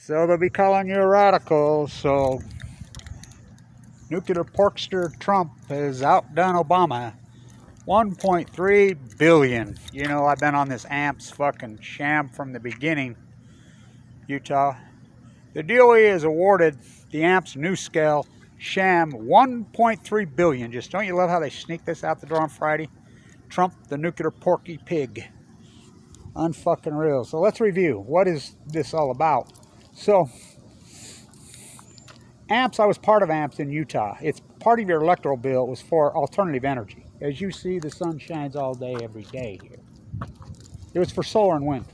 So they'll be calling you a radical. So nuclear porkster Trump has outdone Obama. 1.3 billion. You know, I've been on this amps fucking sham from the beginning. Utah. The DOE has awarded the amps Nuscale sham 1.3 billion. Just don't you love how they sneak this out the door on Friday? Trump, the nuclear porky pig. Unfucking real. So let's review. What is this all about? So, AMPS, I was part of AMPS in Utah. It's part of your electoral bill. It was for alternative energy. As you see, the sun shines all day, every day here. It was for solar and wind.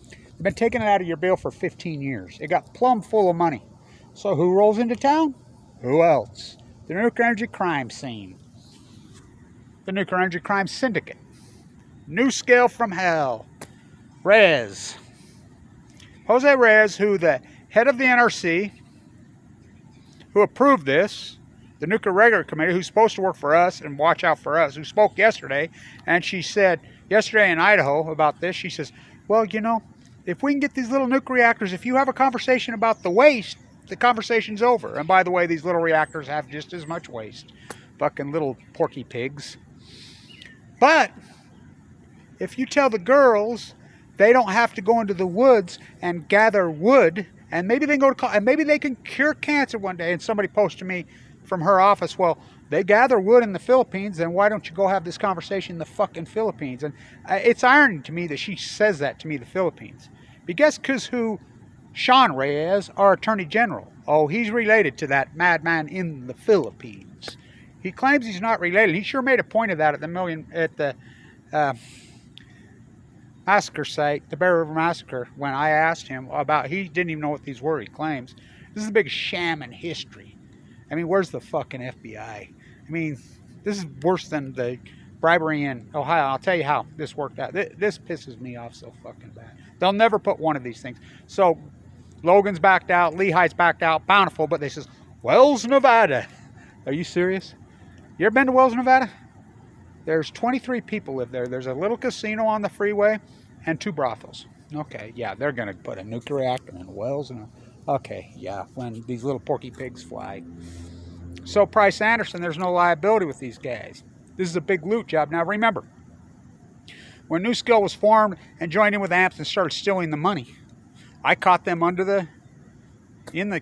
They've been taking it out of your bill for 15 years. It got plumb full of money. So who rolls into town? Who else? The nuclear energy crime scene. The nuclear energy crime syndicate. Nuscale from hell. Rez. Jose Rez, who the head of the NRC, who approved this, the Nuclear Regulatory Committee, who's supposed to work for us and watch out for us, who spoke yesterday, and she said yesterday in Idaho about this, she says, well, you know, if we can get these little nuclear reactors, if you have a conversation about the waste, the conversation's over. And by the way, these little reactors have just as much waste. Fucking little porky pigs. But if you tell the girls they don't have to go into the woods and gather wood, and maybe they can go to college, and maybe they can cure cancer one day. And somebody posted to me from her office, well, they gather wood in the Philippines, then why don't you go have this conversation in the fucking Philippines? And it's irony to me that she says that to me, the Philippines. Because who Sean Reyes, our Attorney General, oh, he's related to that madman in the Philippines. He claims he's not related. He sure made a point of that at the massacre site, the Bear River Massacre, when I asked him about, he didn't even know what these were, he claims. This is the biggest sham in history. I mean, where's the fucking FBI? I mean, this is worse than the bribery in Ohio. I'll tell you how this worked out. This pisses me off so fucking bad. They'll never put one of these things. So, Logan's backed out, Lehigh's backed out, Bountiful, but they says, Wells, Nevada. Are you serious? You ever been to Wells, Nevada? There's 23 people live there. There's a little casino on the freeway and 2 brothels. Okay, yeah, they're going to put a nuclear reactor in Wells. Okay, yeah, when these little porky pigs fly. So Price Anderson, there's no liability with these guys. This is a big loot job. Now remember, when Nuscale was formed and joined in with AMPS and started stealing the money, I caught them in the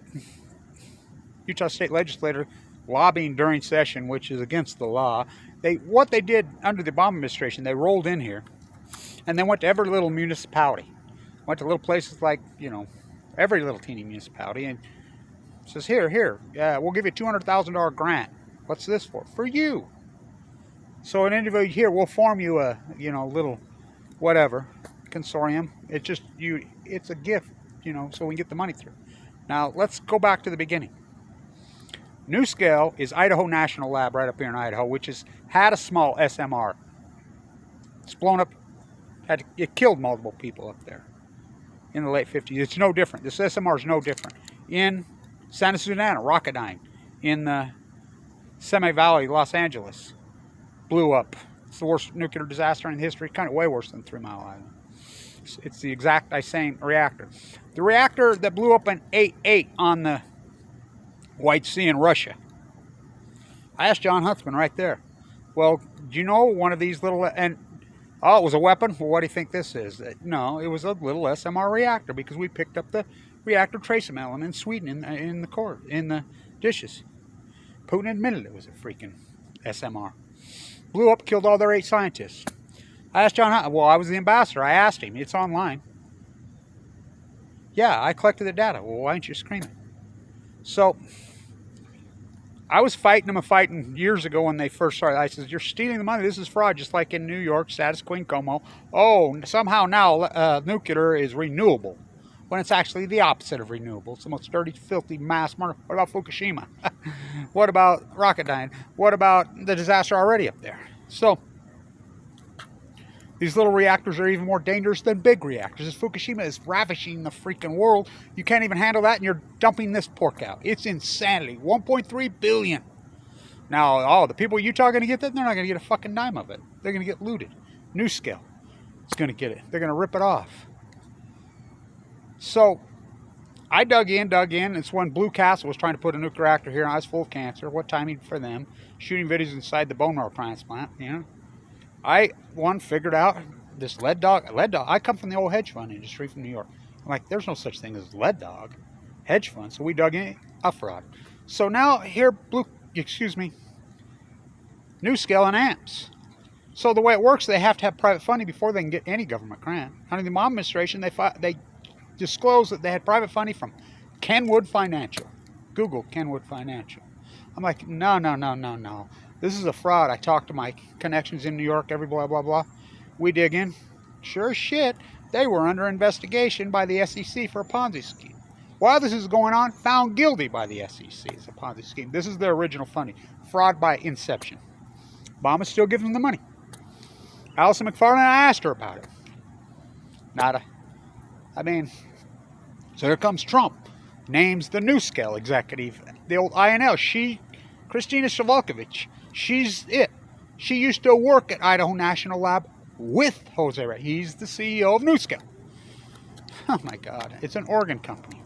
Utah State Legislature lobbying during session, which is against the law. What they did under the Obama administration, they rolled in here and they went to every little municipality. Went to little places like, you know, every little teeny municipality and says, here, we'll give you a $200,000 grant. What's this for? For you. So an individual here, we'll form you a, you know, little whatever consortium. It's just it's a gift, you know, so we can get the money through. Now let's go back to the beginning. Nuscale is Idaho National Lab right up here in Idaho, which has had a small SMR. It's blown up, it killed multiple people up there in the late 50s. It's no different. This SMR is no different. In Santa Susana, Rocketdyne, in the Semi Valley, Los Angeles, blew up. It's the worst nuclear disaster in history, kind of way worse than 3 Mile Island. It's the exact same reactor. The reactor that blew up in 88 on the White Sea in Russia. I asked John Huntsman right there. Well, do you know one of these little, and oh, it was a weapon? Well, what do you think this is? No, it was a little SMR reactor because we picked up the reactor trace element in Sweden in the dishes. Putin admitted it was a freaking SMR. Blew up, killed all their 8 scientists. I asked John Huntsman, well, I was the ambassador. I asked him. It's online. Yeah, I collected the data. Well, why aren't you screaming? So, I was fighting years ago when they first started. I said, you're stealing the money. This is fraud, just like in New York, status quo in Como. Oh, somehow now nuclear is renewable, when it's actually the opposite of renewable. It's the most dirty, filthy mass murder. What about Fukushima? What about Rocketdyne? What about the disaster already up there? So, these little reactors are even more dangerous than big reactors. This Fukushima is ravishing the freaking world. You can't even handle that, and you're dumping this pork out. It's insanity. 1.3 billion. Now, the people of Utah are going to get that? They're not going to get a fucking dime of it. They're going to get looted. Nuscale is going to get it. They're going to rip it off. So, I dug in. It's when Blue Castle was trying to put a nuclear reactor here, and I was full of cancer. What timing for them? Shooting videos inside the bone marrow transplant, you know. I, figured out this lead dog. I come from the old hedge fund industry from New York. I'm like, there's no such thing as lead dog hedge fund. So we dug in a fraud. So now here, Nuscale and amps. So the way it works, they have to have private funding before they can get any government grant. Under the Obama administration, they disclosed that they had private funding from Kenwood Financial. Google Kenwood Financial. I'm like, no. This is a fraud. I talked to my connections in New York, every blah, blah, blah. We dig in. Sure as shit, they were under investigation by the SEC for a Ponzi scheme. While this is going on, found guilty by the SEC. It's a Ponzi scheme. This is their original funding. Fraud by inception. Obama still gives them the money. Allison McFarland, I asked her about it. Nada. I mean, so here comes Trump. Names the Nuscale executive, the old INL. Christina Shavalkovich, she's it. She used to work at Idaho National Lab with Jose Ray. He's the CEO of Nuscale. Oh my God, it's an organ company.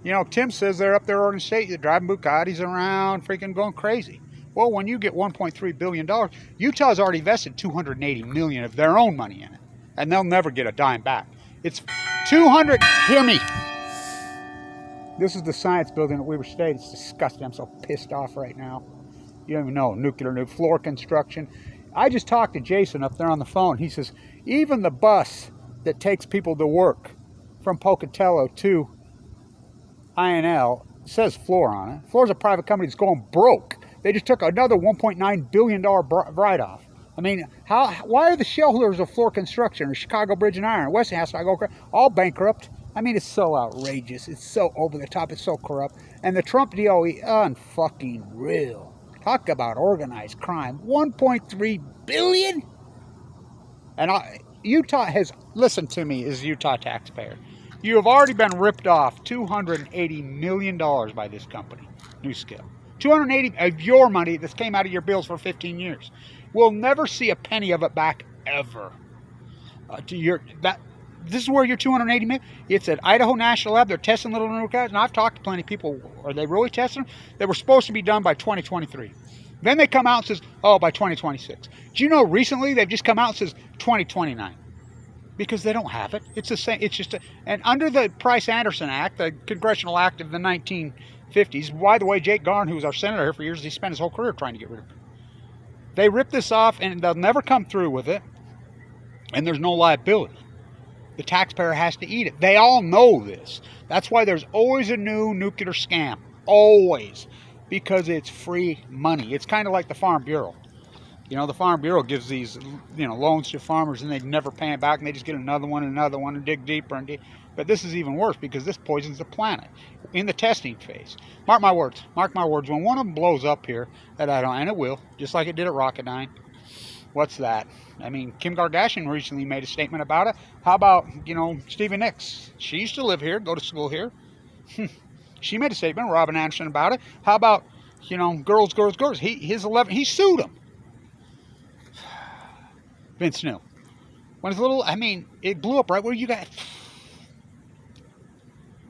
You know, Tim says they're up there in Oregon State, they're driving Bugattis around, freaking going crazy. Well, when you get $1.3 billion, Utah's already invested $280 million of their own money in it. And they'll never get a dime back. It's 200, hear me. This is the science building at Weber State. It's disgusting. I'm so pissed off right now. You don't even know, nuclear floor construction. I just talked to Jason up there on the phone. He says, even the bus that takes people to work from Pocatello to INL says Fluor on it. Fluor's a private company that's going broke. They just took another $1.9 billion write-off. I mean, why are the shareholders of Fluor Construction, or Chicago Bridge and Iron, Westinghouse, all bankrupt? I mean, it's so outrageous. It's so over the top. It's so corrupt. And the Trump DOE, unfucking real. Talk about organized crime. $1.3 billion? And Utah has, listen to me, as a Utah taxpayer. You have already been ripped off $280 million by this company, Nuscale. 280 of your money that came out of your bills for 15 years. We'll never see a penny of it back ever. This is where your 280 million. It's at Idaho National Lab. They're testing little nuclear, and I've talked to plenty of people. Are they really testing them? They were supposed to be done by 2023. Then they come out and says, oh, by 2026. Do you know recently they've just come out and says 2029? Because they don't have it. It's the same. It's just and under the Price-Anderson Act, the Congressional Act of the 1950s. By the way, Jake Garn, who was our senator here for years, he spent his whole career trying to get rid of it. They rip this off, and they'll never come through with it. And there's no liability. The taxpayer has to eat it. They all know this. That's why there's always a new nuclear scam. Always. Because it's free money. It's kind of like the Farm Bureau. You know, the Farm Bureau gives these, loans to farmers, and they never pay it back, and they just get another one, and dig deeper and deeper. But this is even worse because this poisons the planet in the testing phase. Mark my words. When one of them blows up here at Idaho, and it will, just like it did at Rocketdyne. What's that? I mean, Kim Kardashian recently made a statement about it. How about, Stevie Nicks? She used to live here, go to school here. She made a statement, Robin Anderson, about it. How about, girls. He sued him. Vince Neil. When it's it blew up right where you got.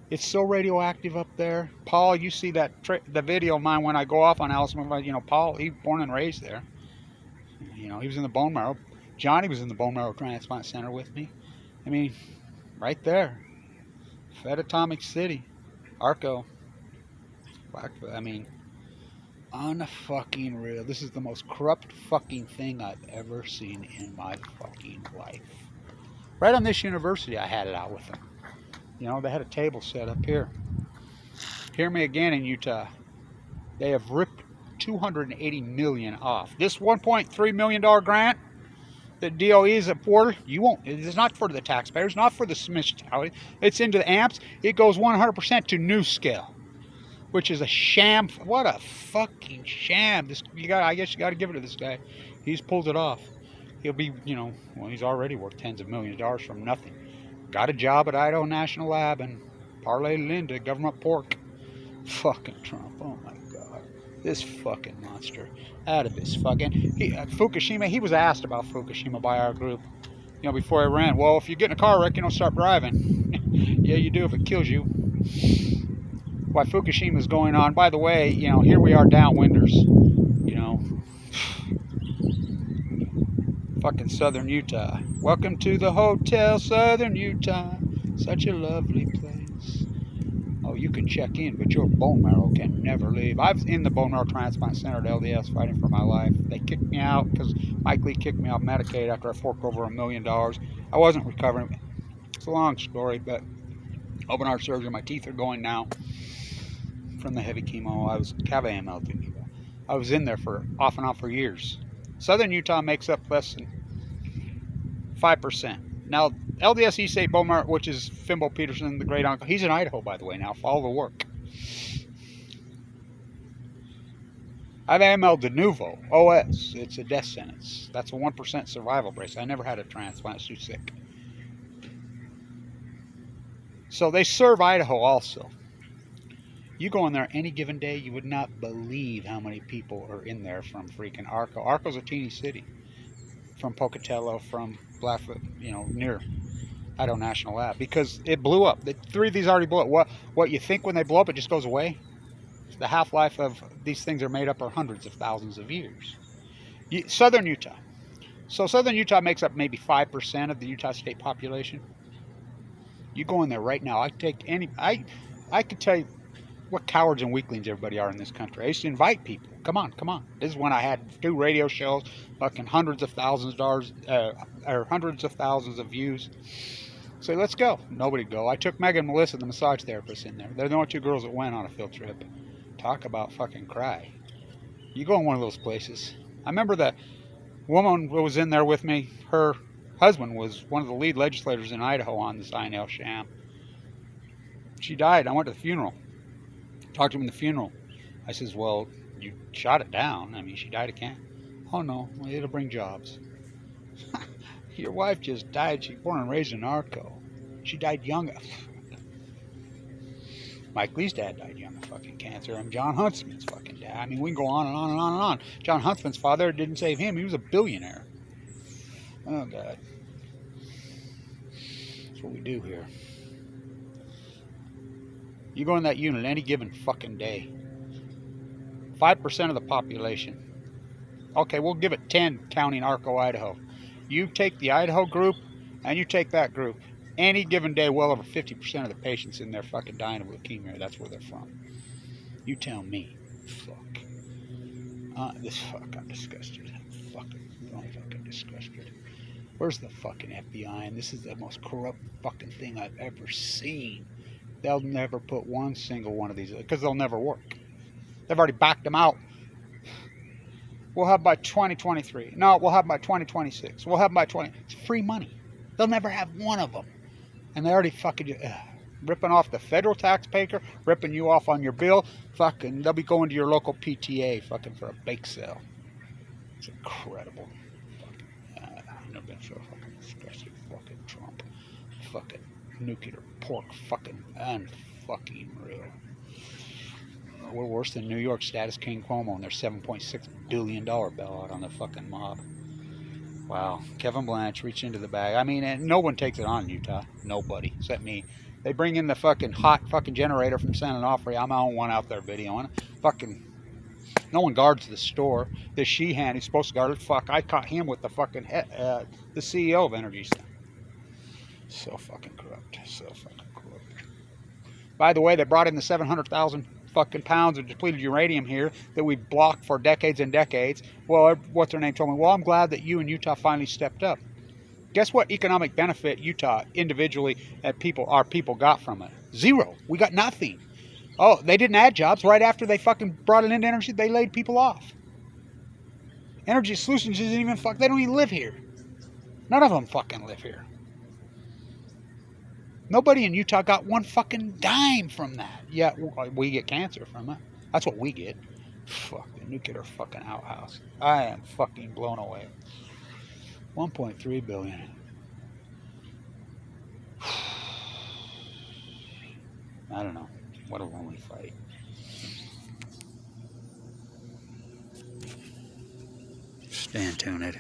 It's so radioactive up there. Paul, you see the video of mine when I go off on Allison. Paul, he was born and raised there. He was in the bone marrow. Johnny was in the bone marrow transplant center with me. Right there. Fed Atomic City. Arco. Unfucking real. This is the most corrupt fucking thing I've ever seen in my fucking life. Right on this university, I had it out with them. They had a table set up here. Hear me again in Utah. They have ripped $280 million off. This $1.3 million grant that DOE is afforded, it's not for the taxpayers, not for the municipality. It's into the amps. It goes 100% to Nuscale, which is a sham. What a fucking sham. I guess you got to give it to this guy. He's pulled it off. He'll be, he's already worth tens of millions of dollars from nothing. Got a job at Idaho National Lab and parlayed it into government pork. Fucking Trump. Oh my God. This fucking monster. Out of this fucking. Fukushima, he was asked about Fukushima by our group. Before I ran. Well, if you get in a car wreck, you don't start driving. Yeah, you do if it kills you. Why Fukushima is going on. By the way, you know, here we are downwinders. You know, fucking Southern Utah. Welcome to the Hotel Southern Utah. Such a lovely place. Oh, you can check in, but your bone marrow can never leave. I was in the bone marrow transplant center at LDS fighting for my life. They kicked me out because Mike Lee kicked me off Medicaid after I forked over $1 million. I wasn't recovering. It's a long story, but open heart surgery. My teeth are going now from the heavy chemo. I was AML. I was in there for off and on for years. Southern Utah makes up less than 5%. Now, LDS East State bone marrow, which is Fimbo Peterson, the great uncle. He's in Idaho, by the way, now. Follow the work. I have AML de novo, OS. It's a death sentence. That's a 1% survival rate. I never had a transplant. It's too sick. So they serve Idaho also. You go in there any given day, you would not believe how many people are in there from freaking Arco. Arco's a teeny city. From Pocatello, from Blackfoot, you know, near Idaho National Lab. Because it blew up. 3 of these already blew up. What you think when they blow up, it just goes away? The half-life of these things are made up of hundreds of thousands of years. Southern Utah. So Southern Utah makes up maybe 5% of the Utah state population. You go in there right now. I could tell you what cowards and weaklings everybody are in this country. I used to invite people. Come on, come on. This is when I had 2 radio shows, fucking hundreds of thousands of dollars, or hundreds of thousands of views. Say, let's go. Nobody'd go. I took Megan and Melissa, the massage therapists, in there. They're the only 2 girls that went on a field trip. Talk about fucking cry. You go in one of those places. I remember the woman who was in there with me, her husband was one of the lead legislators in Idaho on this INL sham. She died. I went to the funeral. Talked to him in the funeral. I says, well, you shot it down. I mean, she died of cancer. Oh, no. Well, it'll bring jobs. Your wife just died. She's born and raised in Arco. She died young. Mike Lee's dad died young of fucking cancer. And John Huntsman's fucking dad. I mean, we can go on and on and on and on. John Huntsman's father didn't save him. He was a billionaire. Oh, God. That's what we do here. You go in that unit any given fucking day. 5% of the population. Okay, we'll give it 10 counting Arco, Idaho. You take the Idaho group and you take that group. Any given day, well over 50% of the patients in there fucking dying of leukemia. That's where they're from. You tell me. Fuck. I'm disgusted. I'm fucking disgusted. Where's the fucking FBI? And this is the most corrupt fucking thing I've ever seen. They'll never put one single one of these, because they'll never work. They've already backed them out. We'll have by 2023. No, we'll have by 2026. We'll have by 20. It's free money. They'll never have one of them. And they already fucking ripping off the federal taxpayer, ripping you off on your bill. Fucking, they'll be going to your local PTA fucking for a bake sale. It's incredible. Fucking, I've never been so fucking disgusted. Fucking Trump. Fucking nuclear pork. Fucking unfucking real. We're worse than New York status King Cuomo and their $7.6 billion bailout on the fucking mob. Wow. Kevin Blanche reached into the bag. I mean, and no one takes it on in Utah. Nobody, except me. They bring in the fucking hot fucking generator from San Onofre. I'm the only one out there videoing. Fucking, no one guards the store. This Sheehan, he's supposed to guard it. Fuck, I caught him with the fucking, the CEO of Energy Center. So fucking corrupt. So fucking corrupt. By the way, they brought in the 700,000 fucking pounds of depleted uranium here that we've blocked for decades and decades. Well, what's her name told me, well, I'm glad that you and Utah finally stepped up. Guess what economic benefit Utah individually and our people got from it? Zero. We got nothing. Oh, they didn't add jobs. Right after they fucking brought it into energy, they laid people off. Energy Solutions isn't even they don't even live here. None of them fucking live here. Nobody in Utah got one fucking dime from that. Yeah, we get cancer from it. That's what we get. Fuck, the nuclear fucking outhouse. I am fucking blown away. 1.3 billion. I don't know. What a lonely fight. Stay tuned.